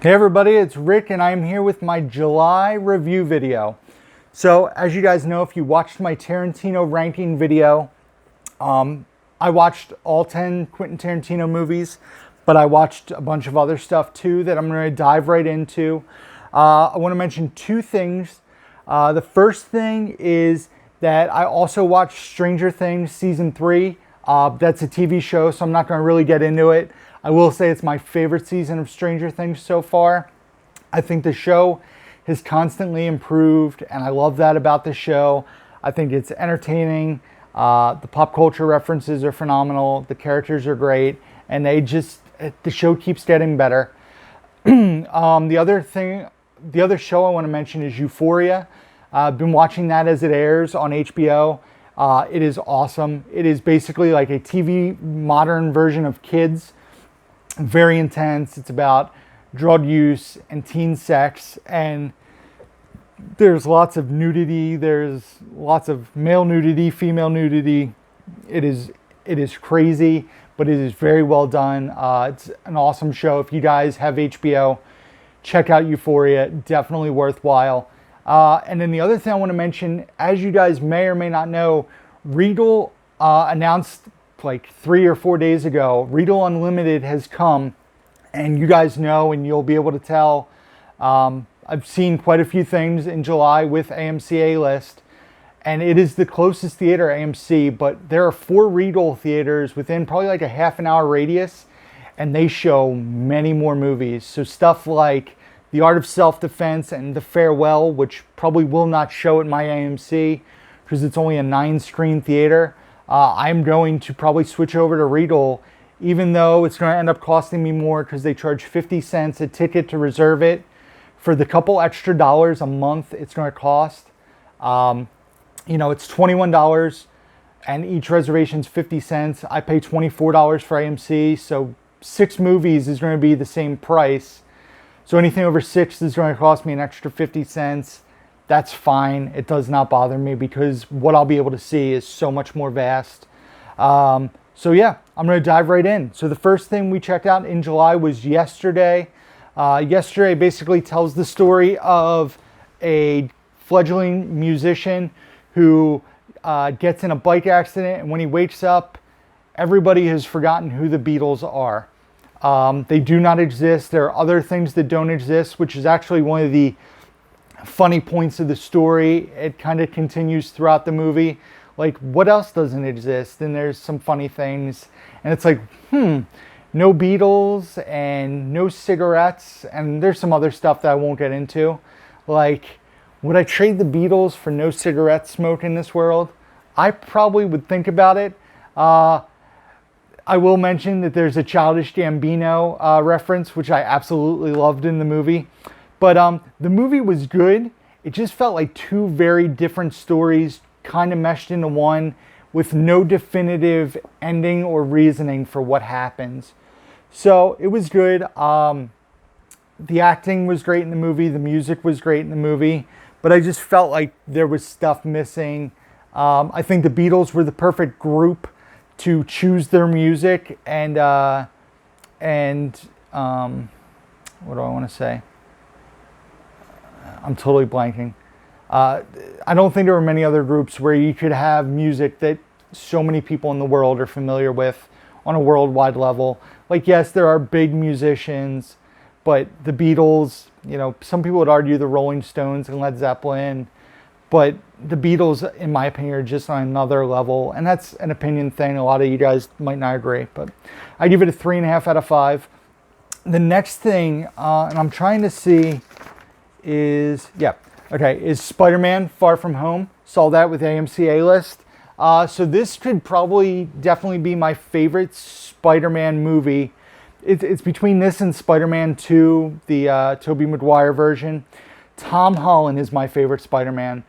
Hey everybody, it's Rick and I'm here with my July review video. So as you guys know, if you watched my Tarantino ranking video, I watched all 10 Quentin Tarantino movies, but I watched a bunch of other stuff too that I'm going to dive right into. I want to mention two things. The first thing is that I also watched Stranger Things Season 3. That's a TV show, so I'm not going to really get into it. I will say it's my favorite season of Stranger Things so far. I think the show has constantly improved, and I love that about the show. I think it's entertaining. The pop culture references are phenomenal. The characters are great, and the show keeps getting better. The other show I want to mention is Euphoria. I've been watching that as it airs on HBO. It is awesome. It is basically like a TV modern version of Kids. Very intense. It's about drug use and teen sex, and there's lots of nudity. There's lots of male nudity, female nudity. It is crazy, but it is very well done. It's an awesome show. If you guys have HBO, check out Euphoria. Definitely worthwhile. And then the other thing I want to mention, as you guys may or may not know, Regal announced like 3 or 4 days ago, Regal Unlimited has come, and you guys know, and you'll be able to tell. I've seen quite a few things in July with AMC A-List, and it is the closest theater AMC, but there are 4 Regal theaters within probably like a half an hour radius, and they show many more movies. So stuff like The Art of Self-Defense and The Farewell, which probably will not show at my AMC because it's only a 9-screen theater. I'm going to probably switch over to Regal, even though it's going to end up costing me more because they charge 50 cents a ticket to reserve it. For the couple extra dollars a month it's going to cost, it's $21 and each reservation is 50 cents. I pay $24 for AMC, so 6 movies is going to be the same price. So anything over 6 is going to cost me an extra 50 cents. That's fine. It does not bother me because what I'll be able to see is so much more vast. So yeah, I'm going to dive right in. So the first thing we checked out in July was Yesterday. Yesterday basically tells the story of a fledgling musician who gets in a bike accident, and when he wakes up, everybody has forgotten who the Beatles are. They do not exist. There are other things that don't exist, which is actually one of the funny points of the story. It kind of continues throughout the movie. Like, what else doesn't exist? And there's some funny things. And it's like, no Beatles and no cigarettes. And there's some other stuff that I won't get into. Like, would I trade the Beatles for no cigarette smoke in this world? I probably would think about it. I will mention that there's a Childish Gambino reference, which I absolutely loved in the movie. But the movie was good. It just felt like 2 very different stories kind of meshed into one with no definitive ending or reasoning for what happens. So it was good. The acting was great in the movie. The music was great in the movie. But I just felt like there was stuff missing. I think the Beatles were the perfect group to choose their music. And what do I want to say? I'm totally blanking. I don't think there were many other groups where you could have music that so many people in the world are familiar with on a worldwide level. Like, yes, there are big musicians, but the Beatles, some people would argue the Rolling Stones and Led Zeppelin, but the Beatles, in my opinion, are just on another level. And that's an opinion thing. A lot of you guys might not agree, but I give it a 3.5 out of 5. The next thing, and I'm trying to see, is Spider-Man Far From Home. Saw that with AMC A-List. So this could definitely be my favorite Spider-Man movie. It's between this and Spider-Man 2, the Tobey Maguire version. Tom Holland is my favorite Spider-Man.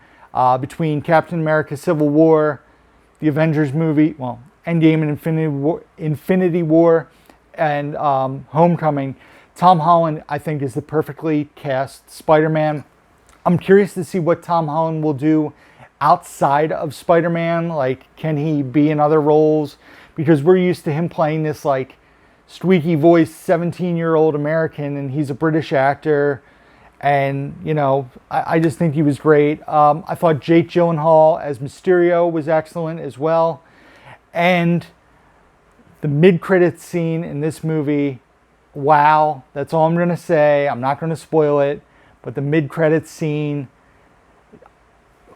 Between Captain America Civil War, the Avengers movie, Endgame and Infinity War, and Homecoming, Tom Holland, I think, is the perfectly cast Spider-Man. I'm curious to see what Tom Holland will do outside of Spider-Man. Like, can he be in other roles? Because we're used to him playing this, like, squeaky voice 17-year-old American, and he's a British actor. And, you know, I just think he was great. I thought Jake Gyllenhaal as Mysterio was excellent as well. And the mid-credits scene in this movie, wow, that's all I'm going to say. I'm not going to spoil it. But the mid-credits scene,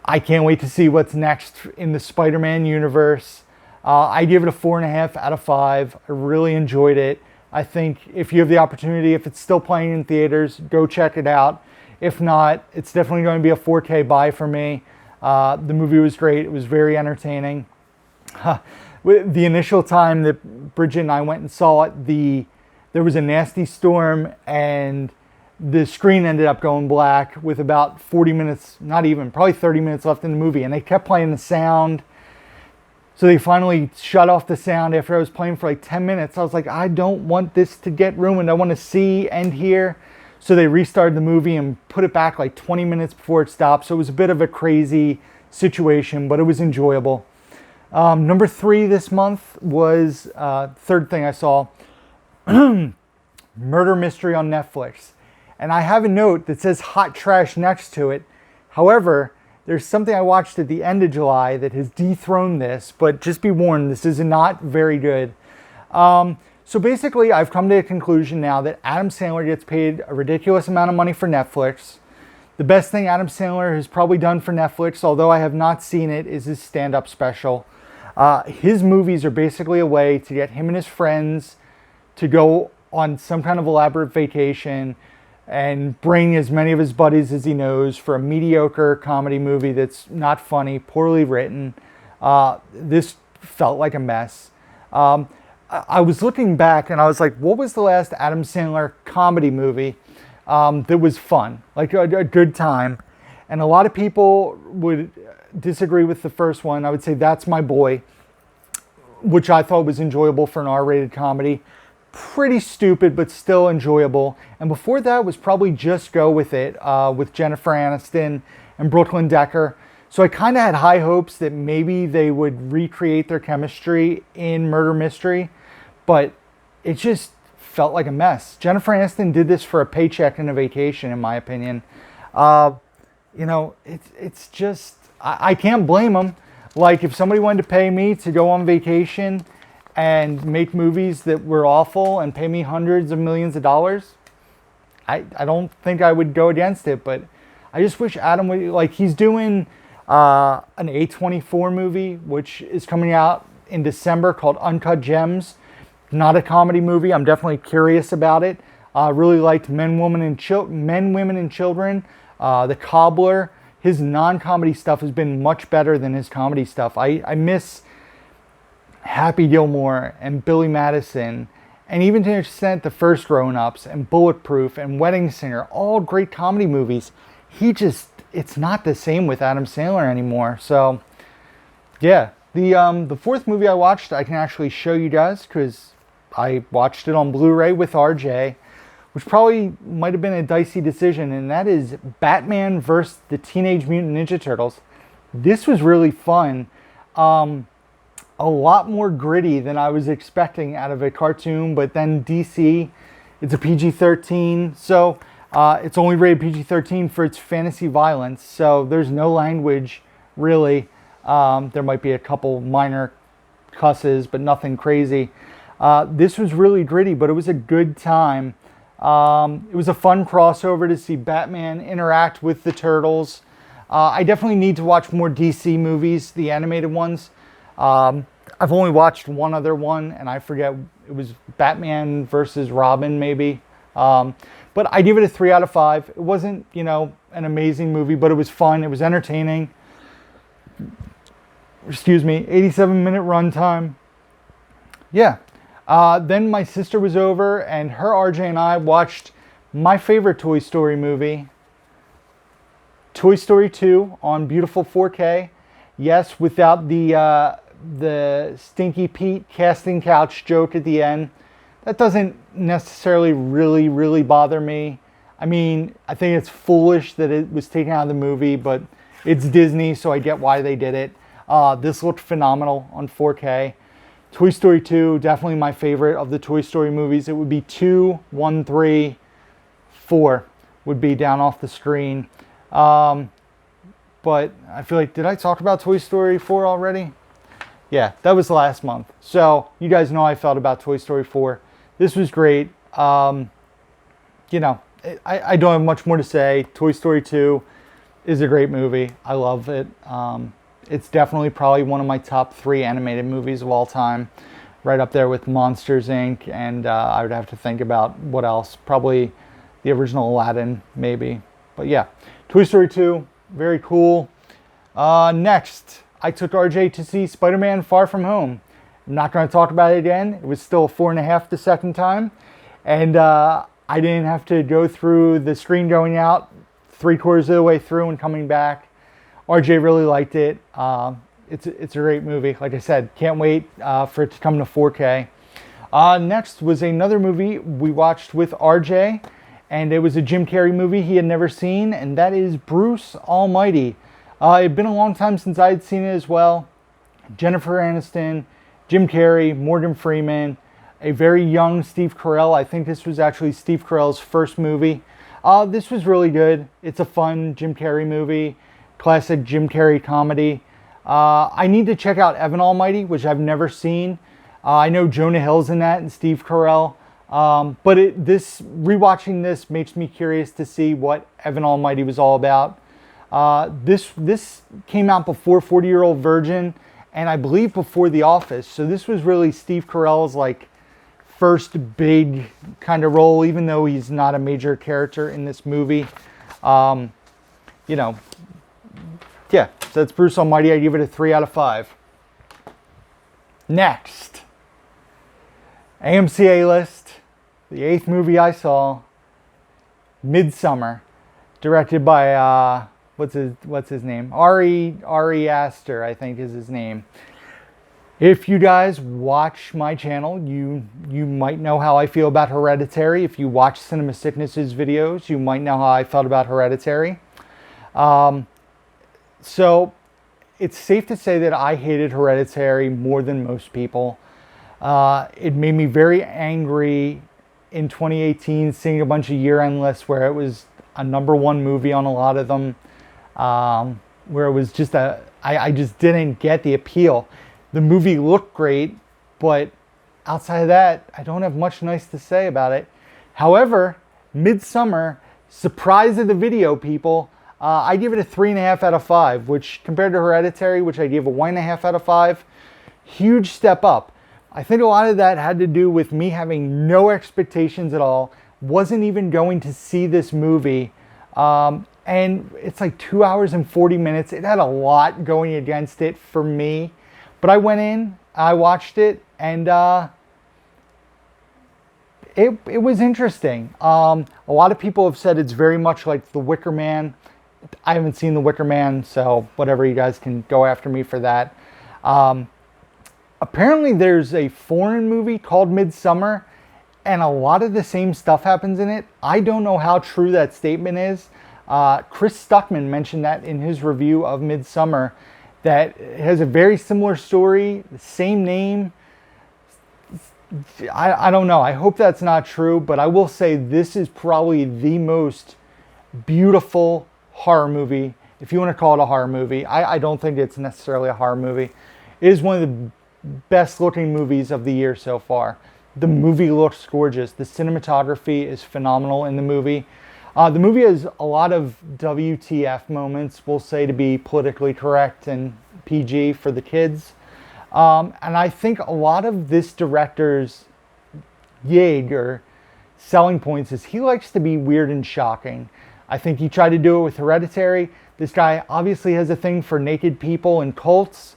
I can't wait to see what's next in the Spider-Man universe. I give it a 4.5 out of 5. I really enjoyed it. I think if you have the opportunity, if it's still playing in theaters, go check it out. If not, it's definitely going to be a 4K buy for me. The movie was great. It was very entertaining. The initial time that Bridget and I went and saw it, there was a nasty storm and the screen ended up going black with about 40 minutes, not even, probably 30 minutes left in the movie. And they kept playing the sound. So they finally shut off the sound after I was playing for like 10 minutes. I was like, I don't want this to get ruined. I want to see and hear. So they restarted the movie and put it back like 20 minutes before it stopped. So it was a bit of a crazy situation, but it was enjoyable. Number 3 this month was, third thing I saw, Murder Mystery on Netflix. And I have a note that says hot trash next to it. However, there's something I watched at the end of July that has dethroned this, but just be warned, this is not very good. So basically, I've come to a conclusion now that Adam Sandler gets paid a ridiculous amount of money for Netflix. The best thing Adam Sandler has probably done for Netflix, although I have not seen it, is his stand-up special. His movies are basically a way to get him and his friends to go on some kind of elaborate vacation and bring as many of his buddies as he knows for a mediocre comedy movie that's not funny, poorly written. This felt like a mess. I was looking back and I was like, what was the last Adam Sandler comedy movie that was fun, like a good time? And a lot of people would disagree with the first one. I would say That's My Boy, which I thought was enjoyable for an R-rated comedy. Pretty stupid, but still enjoyable. And before that was probably Just Go With It, with Jennifer Aniston and Brooklyn Decker. So I kind of had high hopes that maybe they would recreate their chemistry in Murder Mystery, but it just felt like a mess. Jennifer Aniston did this for a paycheck and a vacation, in my opinion. You know, it's just, I can't blame them. Like, if somebody wanted to pay me to go on vacation and make movies that were awful and pay me hundreds of millions of dollars, I don't think I would go against it. But I just wish Adam would, like, he's doing an A24 movie, which is coming out in December, called Uncut Gems. Not a comedy movie. I'm definitely curious about it. Really liked Men, Women, and Children. The Cobbler. His non-comedy stuff has been much better than his comedy stuff. I miss Happy Gilmore and Billy Madison, and even to an extent the first Grown Ups and Bulletproof and Wedding Singer, all great comedy movies. It's not the same with Adam Sandler anymore. So yeah, the fourth movie I watched, I can actually show you guys because I watched it on Blu-ray with RJ, which probably might have been a dicey decision, and that is Batman vs. the Teenage Mutant Ninja Turtles. This was really fun. A lot more gritty than I was expecting out of a cartoon, but then DC, it's a PG-13, so it's only rated PG-13 for its fantasy violence, so there's no language, really. There might be a couple minor cusses, but nothing crazy. This was really gritty, but it was a good time. It was a fun crossover to see Batman interact with the Turtles. I definitely need to watch more DC movies, the animated ones. I've only watched one other one, and I forget, it was Batman versus Robin, maybe. But I give it a 3 out of 5. It wasn't, you know, an amazing movie, but it was fun. It was entertaining. Excuse me, 87-minute runtime. Yeah. Then my sister was over, and her RJ and I watched my favorite Toy Story movie, Toy Story 2, on beautiful 4K. Yes, without the Stinky Pete casting couch joke at the end. That doesn't necessarily really bother me. I mean, I think it's foolish that it was taken out of the movie, but it's Disney, so I get why they did it. This looked phenomenal on 4K. Toy Story 2, definitely my favorite of the Toy Story movies. It would be 2, 1, 3, 4 would be down off the screen. But I feel like, did I talk about Toy Story 4 already? Yeah, that was last month. So you guys know how I felt about Toy Story 4. This was great. You know, I don't have much more to say. Toy Story 2 is a great movie. I love it. It's definitely probably one of my top 3 animated movies of all time. Right up there with Monsters, Inc. And I would have to think about what else. Probably the original Aladdin, maybe. But yeah, Toy Story 2, very cool. Next, I took RJ to see Spider-Man Far From Home. I'm not going to talk about it again. It was still 4.5 the second time. And I didn't have to go through the screen going out 3/4 of the way through and coming back. RJ really liked it. It's a great movie. Like I said, can't wait for it to come to 4K. Next was another movie we watched with RJ, and it was a Jim Carrey movie he had never seen, and that is Bruce Almighty. It had been a long time since I had seen it as well. Jennifer Aniston, Jim Carrey, Morgan Freeman, a very young Steve Carell. I think this was actually Steve Carell's first movie. This was really good. It's a fun Jim Carrey movie, classic Jim Carrey comedy. I need to check out Evan Almighty, which I've never seen. I know Jonah Hill's in that and Steve Carell. But rewatching this makes me curious to see what Evan Almighty was all about. This came out before 40-Year-Old Virgin, and I believe before The Office. So this was really Steve Carell's like first big kind of role, even though he's not a major character in this movie. You know, yeah, so that's Bruce Almighty. I give it a 3 out of 5. Next, AMC A-List, the 8th movie I saw, Midsummer, directed by what's his name? Ari Aster, I think is his name. If you guys watch my channel, you might know how I feel about Hereditary. If you watch Cinema Sickness's videos, you might know how I felt about Hereditary. So it's safe to say that I hated Hereditary more than most people. It made me very angry in 2018 seeing a bunch of year-end lists where it was a #1 movie on a lot of them, where it was just I just didn't get the appeal. The movie looked great, but outside of that, I don't have much nice to say about it. However, Midsummer, surprise of the video, people, I give it a 3.5 out of 5, which compared to Hereditary, which I gave a 1.5 out of 5, huge step up. I think a lot of that had to do with me having no expectations at all, wasn't even going to see this movie, and it's like 2 hours and 40 minutes. It had a lot going against it for me. But I went in, I watched it, and it was interesting. A lot of people have said it's very much like The Wicker Man. I haven't seen The Wicker Man, so whatever, you guys can go after me for that. Apparently there's a foreign movie called Midsummer, and a lot of the same stuff happens in it. I don't know how true that statement is. Chris Stuckman mentioned that in his review of Midsummer, that has a very similar story, the same name. I don't know. I hope that's not true, but I will say this is probably the most beautiful horror movie, if you want to call it a horror movie. I don't think it's necessarily a horror movie. It is one of the best looking movies of the year so far. The movie looks gorgeous. The cinematography is phenomenal in the movie. The movie has a lot of WTF moments, we'll say, to be politically correct and PG for the kids. And I think a lot of this director's selling points is he likes to be weird and shocking. I think he tried to do it with Hereditary. This guy obviously has a thing for naked people and cults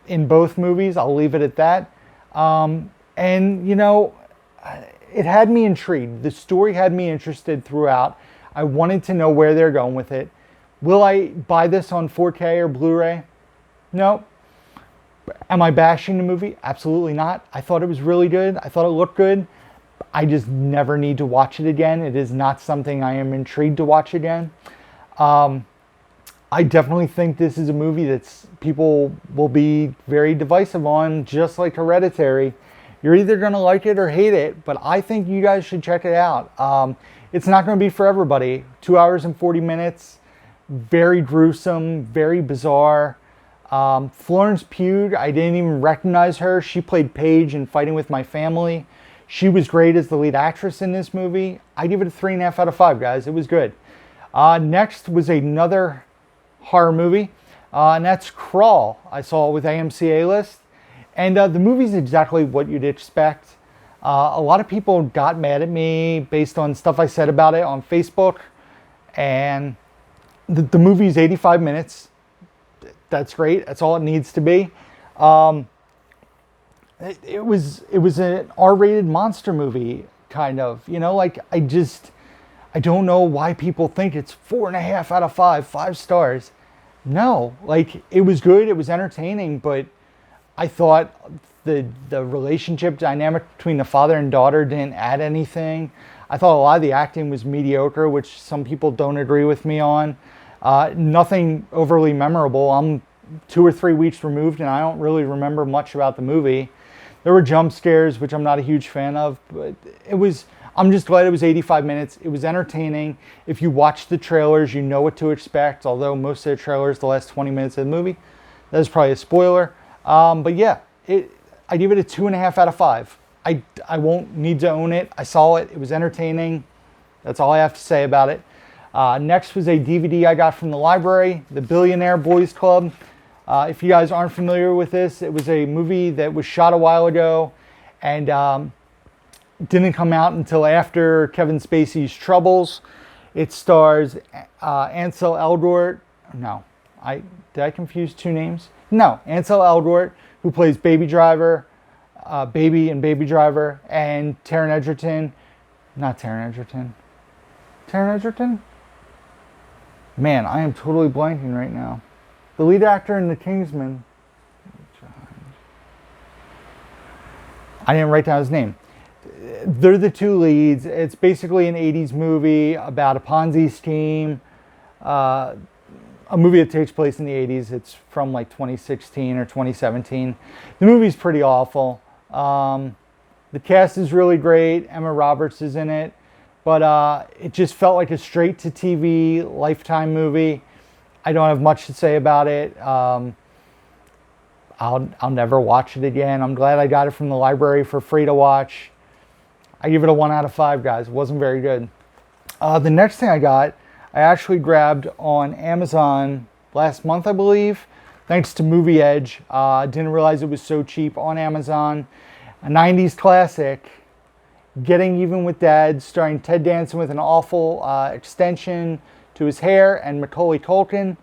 in both movies. I'll leave it at that. And, you know, it had me intrigued. The story had me interested throughout. I wanted to know where they're going with it. Will I buy this on 4K or Blu-ray? No. Am I bashing the movie? Absolutely not. I thought it was really good. I thought it looked good. I just never need to watch it again. It is not something I am intrigued to watch again. I definitely think this is a movie that's people will be very divisive on, just like Hereditary. You're either going to like it or hate it, but I think you guys should check it out. It's not going to be for everybody. 2 hours and 40 minutes, very gruesome, very bizarre. Florence Pugh, I didn't even recognize her. She played Paige in Fighting with My Family. She was great as the lead actress in this movie. I give it a 3.5 out of 5, guys. It was good. Next was another horror movie, and that's Crawl. I saw it with AMC A-List, and the movie's exactly what you'd expect. A lot of people got mad at me based on stuff I said about it on Facebook, and the movie's 85 minutes. That's great. That's all it needs to be. It was an R-rated monster movie, kind of. You know, like I don't know why people think it's 4.5 out of 5 stars. No, like it was good, it was entertaining, but I thought the relationship dynamic between the father and daughter didn't add anything. I thought a lot of the acting was mediocre, which some people don't agree with me on. Nothing overly memorable. I'm 2 or 3 weeks removed and I don't really remember much about the movie. There were jump scares, which I'm not a huge fan of, but I'm just glad it was 85 minutes. It was entertaining. If you watch the trailers, you know what to expect, although most of the trailers, the last 20 minutes of the movie, that is probably a spoiler. But yeah, I give it a 2.5 out of 5. I won't need to own it. I saw it. It was entertaining. That's all I have to say about it. Next was a DVD I got from the library, The Billionaire Boys Club. If you guys aren't familiar with this, it was a movie that was shot a while ago and didn't come out until after Kevin Spacey's Troubles. It stars Ansel Elgort. No, did I confuse two names? No, Ansel Elgort, who plays Baby Driver, Baby and Baby Driver, and Taron Egerton. Not Taron Egerton. Taron Egerton? Man, I am totally blanking right now. The lead actor in The Kingsman. I didn't write down his name. They're the two leads. It's basically an 80s movie about a Ponzi scheme. A movie that takes place in the 80s. It's from like 2016 or 2017. The movie's pretty awful. The cast is really great. Emma Roberts is in it. But it just felt like a straight-to-TV Lifetime movie. I don't have much to say about it. I'll never watch it again. I'm glad I got it from the library for free to watch. I give it a 1 out of 5, guys. It wasn't very good. The next thing I actually grabbed on Amazon last month, I believe, thanks to Movie Edge. Didn't realize it was so cheap on Amazon. A 90s classic, Getting Even with Dad, starring Ted Danson with an awful extension to his hair and Macaulay Culkin.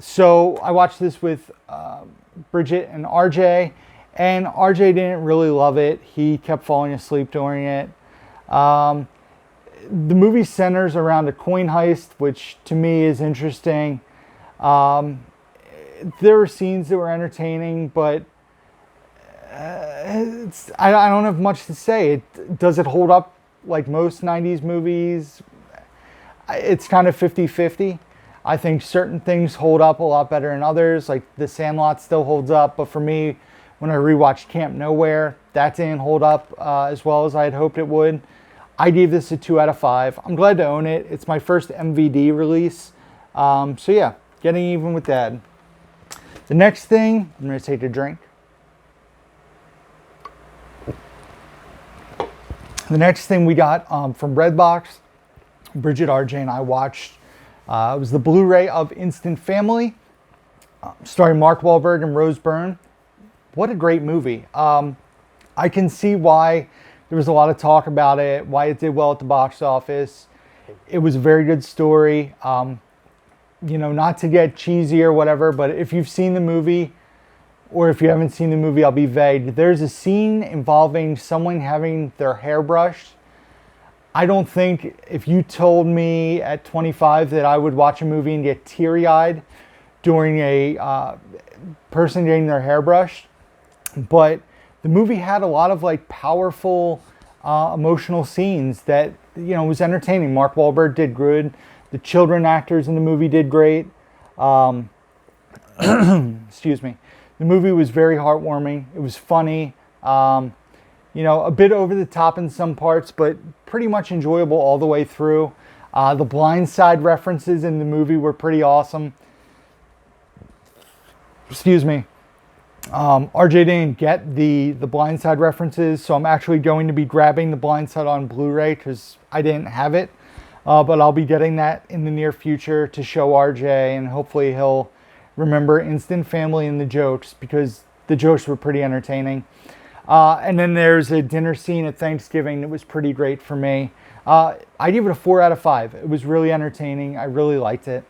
So I watched this with Bridget and RJ, and RJ didn't really love it. He kept falling asleep during it. The movie centers around a coin heist, which to me is interesting. There were scenes that were entertaining, but I don't have much to say. Does it hold up like most 90s movies? It's kind of 50-50. I think certain things hold up a lot better than others. Like The Sandlot still holds up, but for me, when I rewatched Camp Nowhere, that didn't hold up as well as I had hoped it would. I gave this a 2 out of 5. I'm glad to own it. It's my first MVD release. So yeah, Getting Even with Dad. The next thing, I'm going to take a drink. The next thing we got from Redbox, Bridget, RJ, and I watched, it was the Blu-ray of Instant Family, starring Mark Wahlberg and Rose Byrne. What a great movie. I can see why there was a lot of talk about it, why it did well at the box office. It was a very good story. You know, not to get cheesy or whatever, but if you've seen the movie, or if you haven't seen the movie, I'll be vague. There's a scene involving someone having their hair brushed. I don't think if you told me at 25 that I would watch a movie and get teary-eyed during a person getting their hair brushed, but the movie had a lot of like powerful emotional scenes that, you know, was entertaining. Mark Wahlberg did good. The children actors in the movie did great. Excuse me. The movie was very heartwarming. It was funny. You know, a bit over the top in some parts, but pretty much enjoyable all the way through. The Blind Side references in the movie were pretty awesome. Excuse me. RJ didn't get the Blind Side references, so I'm actually going to be grabbing the Blind Side on Blu-ray because I didn't have it. But I'll be getting that in the near future to show RJ, and hopefully he'll remember Instant Family and the jokes, because the jokes were pretty entertaining. And then there's a dinner scene at Thanksgiving that was pretty great for me. I give it a 4 out of 5. It was really entertaining. I really liked it.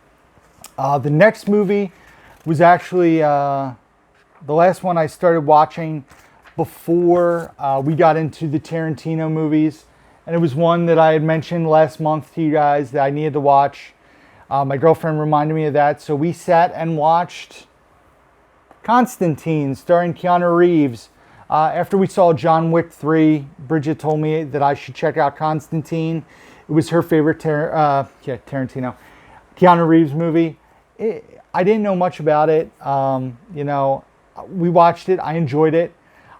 The next movie was actually the last one I started watching before we got into the Tarantino movies. And it was one that I had mentioned last month to you guys that I needed to watch. My girlfriend reminded me of that. So we sat and watched Constantine, starring Keanu Reeves. After we saw John Wick 3, Bridget told me that I should check out Constantine. It was her favorite Tarantino, Keanu Reeves movie. I didn't know much about it. You know, we watched it. I enjoyed it.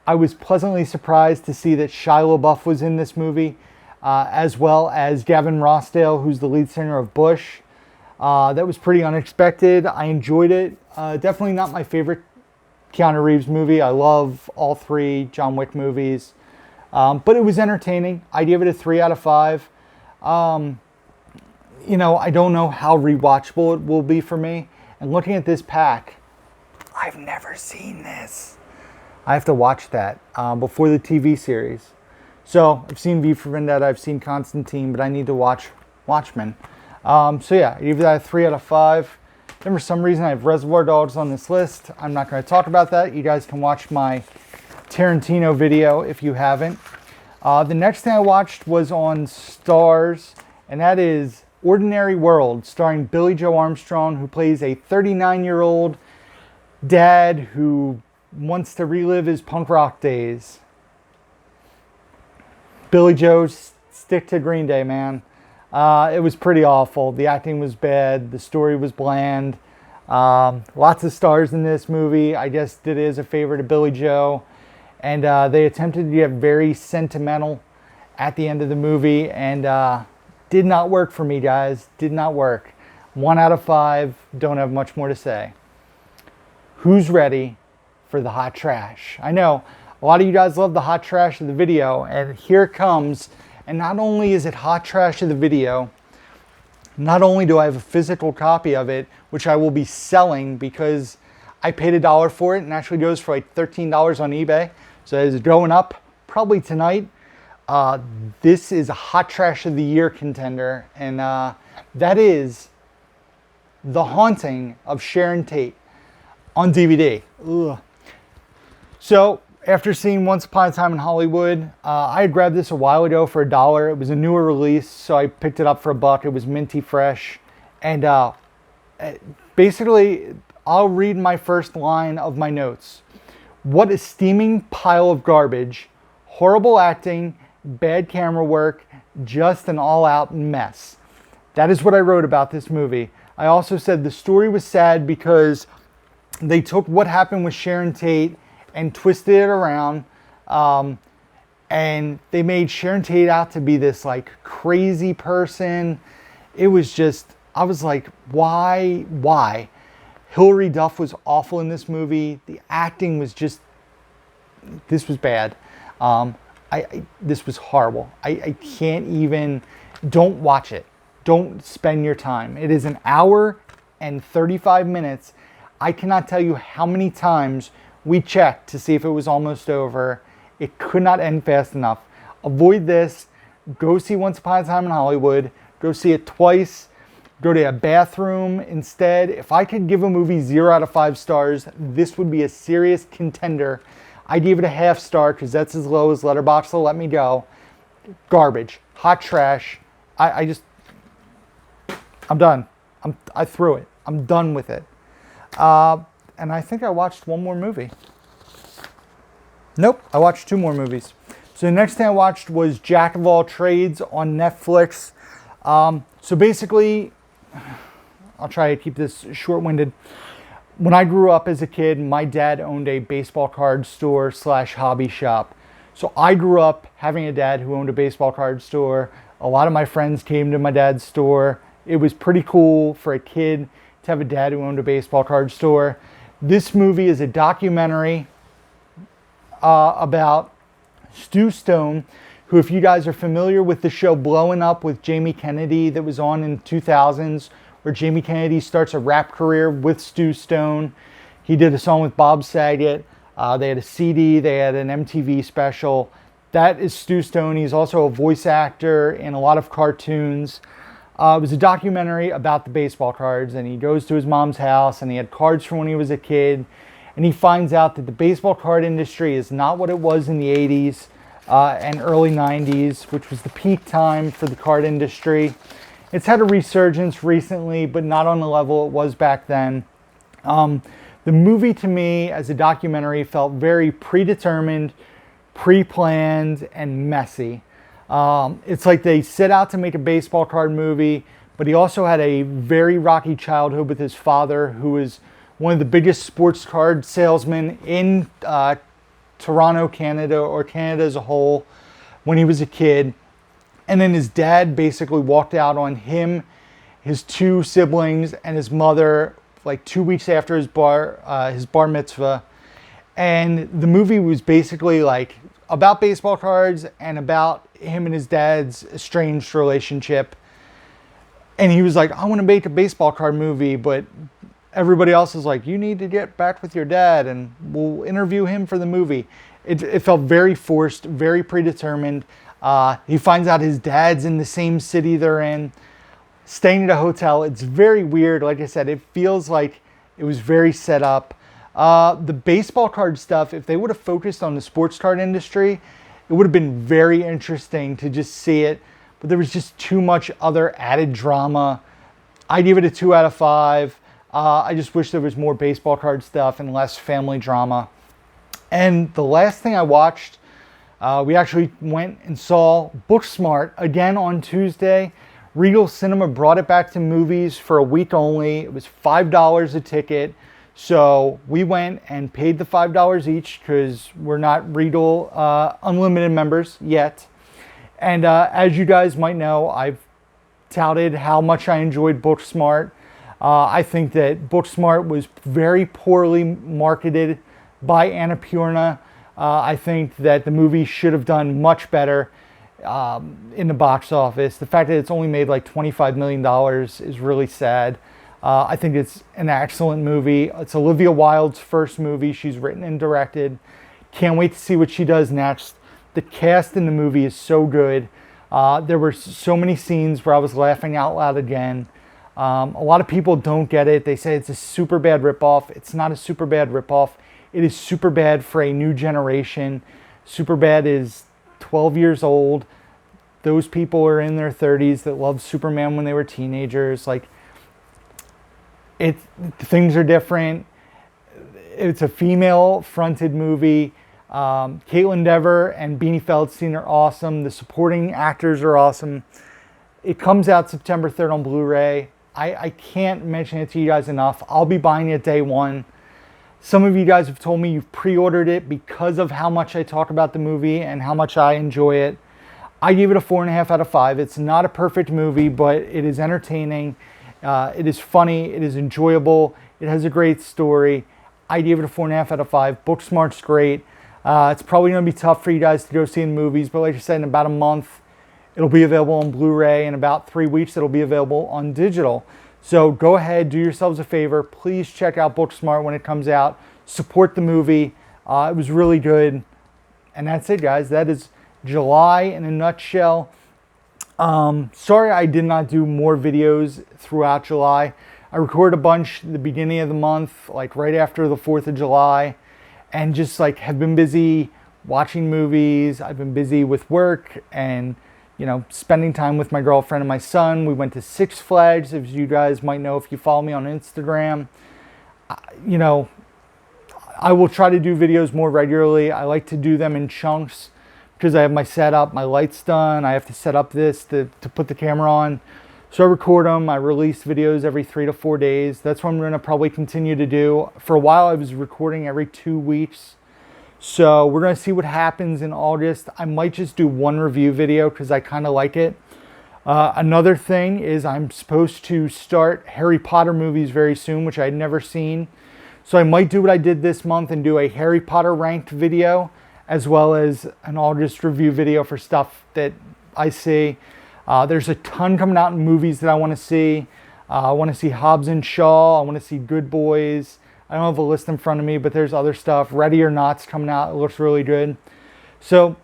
I was pleasantly surprised to see that Shia LaBeouf was in this movie, as well as Gavin Rossdale, who's the lead singer of Bush. That was pretty unexpected. I enjoyed it. Definitely not my favorite Keanu Reeves movie. I love all 3 John Wick movies. But it was entertaining. I give it a 3 out of 5. You know, I don't know how rewatchable it will be for me. And looking at this pack, I've never seen this. I have to watch that before the TV series. So I've seen V for Vendetta, I've seen Constantine, but I need to watch Watchmen. So yeah, I give that a 3 out of 5. Then for some reason I have Reservoir Dogs on this list. I'm not going to talk about that. You guys can watch my Tarantino video if you haven't. The next thing I watched was on Starz, and that is Ordinary World, starring Billy Joe Armstrong, who plays a 39-year-old dad who wants to relive his punk rock days. Billy Joe, stick to Green Day, man. It was pretty awful. The acting was bad. The story was bland. Lots of stars in this movie. I guess did it as a favor to Billy Joe. And they attempted to get very sentimental at the end of the movie. And did not work for me, guys. Did not work. 1 out of 5. Don't have much more to say. Who's ready for the hot trash? I know a lot of you guys love the hot trash of the video. And here it comes. And not only is it hot trash of the video, not only do I have a physical copy of it, which I will be selling because I paid $1 for it and actually goes for like $13 on eBay. So it's going up probably tonight. This is a hot trash of the year contender, and that is The Haunting of Sharon Tate on DVD. Ugh. So after seeing Once Upon a Time in Hollywood, I had grabbed this a while ago for $1. It was a newer release, so I picked it up for $1. It was minty fresh. And basically, I'll read my first line of my notes. What a steaming pile of garbage, horrible acting, bad camera work, just an all-out mess. That is what I wrote about this movie. I also said the story was sad because they took what happened with Sharon Tate and twisted it around, and they made Sharon Tate out to be this like crazy person. It was just, I was like, why? Hilary Duff was awful in this movie. The acting was just, this was bad. This was horrible. I can't even, don't watch it. Don't spend your time. It is an hour and 35 minutes. I cannot tell you how many times we checked to see if it was almost over. It could not end fast enough. Avoid this. Go see Once Upon a Time in Hollywood. Go see it twice. Go to a bathroom instead. If I could give a movie 0 out of 5 stars, this would be a serious contender. I gave it a half star because that's as low as Letterboxd will let me go. Garbage. Hot trash. I'm done. I threw it. I'm done with it. And I think I watched one more movie. Nope, I watched 2 more movies. So the next thing I watched was Jack of All Trades on Netflix. So basically, I'll try to keep this short-winded. When I grew up as a kid, my dad owned a baseball card store slash hobby shop. So I grew up having a dad who owned a baseball card store. A lot of my friends came to my dad's store. It was pretty cool for a kid to have a dad who owned a baseball card store. This movie is a documentary about Stu Stone, who, if you guys are familiar with the show Blowing Up with Jamie Kennedy that was on in 2000s, where Jamie Kennedy starts a rap career with Stu Stone. He did a song with Bob Saget. They had a CD, they had an MTV special. That is Stu Stone. He's also a voice actor in a lot of cartoons. It was a documentary about the baseball cards, and he goes to his mom's house, and he had cards from when he was a kid, and he finds out that the baseball card industry is not what it was in the 80s and early 90s, which was the peak time for the card industry. It's had a resurgence recently, but not on the level it was back then. The movie, to me, as a documentary, felt very predetermined, pre-planned, and messy. It's like they set out to make a baseball card movie, but he also had a very rocky childhood with his father, who was one of the biggest sports card salesmen in Toronto, Canada, or Canada as a whole, when he was a kid. And then his dad basically walked out on him, his two siblings, and his mother like 2 weeks after his bar mitzvah. And the movie was basically like about baseball cards and about him and his dad's estranged relationship. And he was like, I want to make a baseball card movie, but everybody else is like, you need to get back with your dad and we'll interview him for the movie. It felt very forced, very predetermined. He finds out his dad's in the same city they're in, staying at a hotel. It's very weird. Like I said, it feels like it was very set up. The baseball card stuff, if they would have focused on the sports card industry, it would have been very interesting to just see it. But there was just too much other added drama. I give it a 2 out of 5. I just wish there was more baseball card stuff and less family drama. And the last thing I watched, we actually went and saw Booksmart again on Tuesday. Regal Cinema brought it back to movies for a week only. It was $5 a ticket. So we went and paid the $5 each because we're not Regal Unlimited members yet. And as you guys might know, I've touted how much I enjoyed Booksmart. I think that Booksmart was very poorly marketed by Annapurna. I think that the movie should have done much better in the box office. The fact that it's only made like $25 million is really sad. I think it's an excellent movie. It's Olivia Wilde's first movie she's written and directed. Can't wait to see what she does next. The cast in the movie is so good. There were so many scenes where I was laughing out loud again. A lot of people don't get it. They say it's a super bad ripoff. It's not a super bad ripoff. It is super bad for a new generation. Superbad is 12 years old. Those people are in their 30s that loved Superman when they were teenagers. Like, things are different. It's a female-fronted movie. Caitlin Dever and Beanie Feldstein are awesome. The supporting actors are awesome. It comes out September 3rd on Blu-ray. I can't mention it to you guys enough. I'll be buying it day one. Some of you guys have told me you've pre-ordered it because of how much I talk about the movie and how much I enjoy it. I gave it a 4.5 out of 5. It's not a perfect movie, but it is entertaining. It is funny. It is enjoyable. It has a great story. I gave it a 4.5 out of 5. Booksmart's great. It's probably going to be tough for you guys to go see in movies, but like I said, in about a month, it'll be available on Blu-ray. In about 3 weeks, it'll be available on digital. So go ahead, do yourselves a favor. Please check out Booksmart when it comes out. Support the movie. It was really good. And that's it, guys. That is July in a nutshell. Sorry I did not do more videos throughout July. I recorded a bunch at the beginning of the month, like right after the 4th of July. And just like have been busy watching movies. I've been busy with work and spending time with my girlfriend and my son. We went to Six Flags, as you guys might know if you follow me on Instagram. I will try to do videos more regularly. I like to do them in chunks because I have my setup, my lights done. I have to set up this to put the camera on. So I record them. I release videos every 3 to 4 days. That's what I'm going to probably continue to do. For a while, I was recording every 2 weeks. So we're going to see what happens in August. I might just do one review video because I kind of like it. Another thing is I'm supposed to start Harry Potter movies very soon, which I had never seen. So I might do what I did this month and do a Harry Potter ranked video, as well as an August review video for stuff that I see. There's a ton coming out in movies that I want to see. I want to see Hobbs and Shaw. I want to see Good Boys. I don't have a list in front of me, but there's other stuff. Ready or Not's coming out. It looks really good. So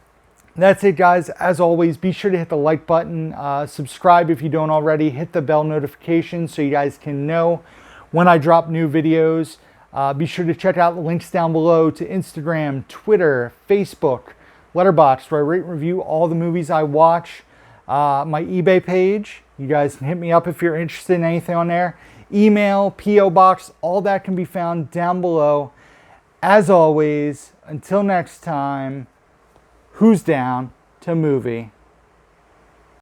that's it, guys. As always, be sure to hit the like button. Subscribe if you don't already. Hit the bell notification so you guys can know when I drop new videos. Be sure to check out the links down below to Instagram, Twitter, Facebook, Letterboxd, where I rate and review all the movies I watch. My eBay page. You guys can hit me up if you're interested in anything on there. Email, P.O. Box, all that can be found down below. As always, until next time, who's down to movie?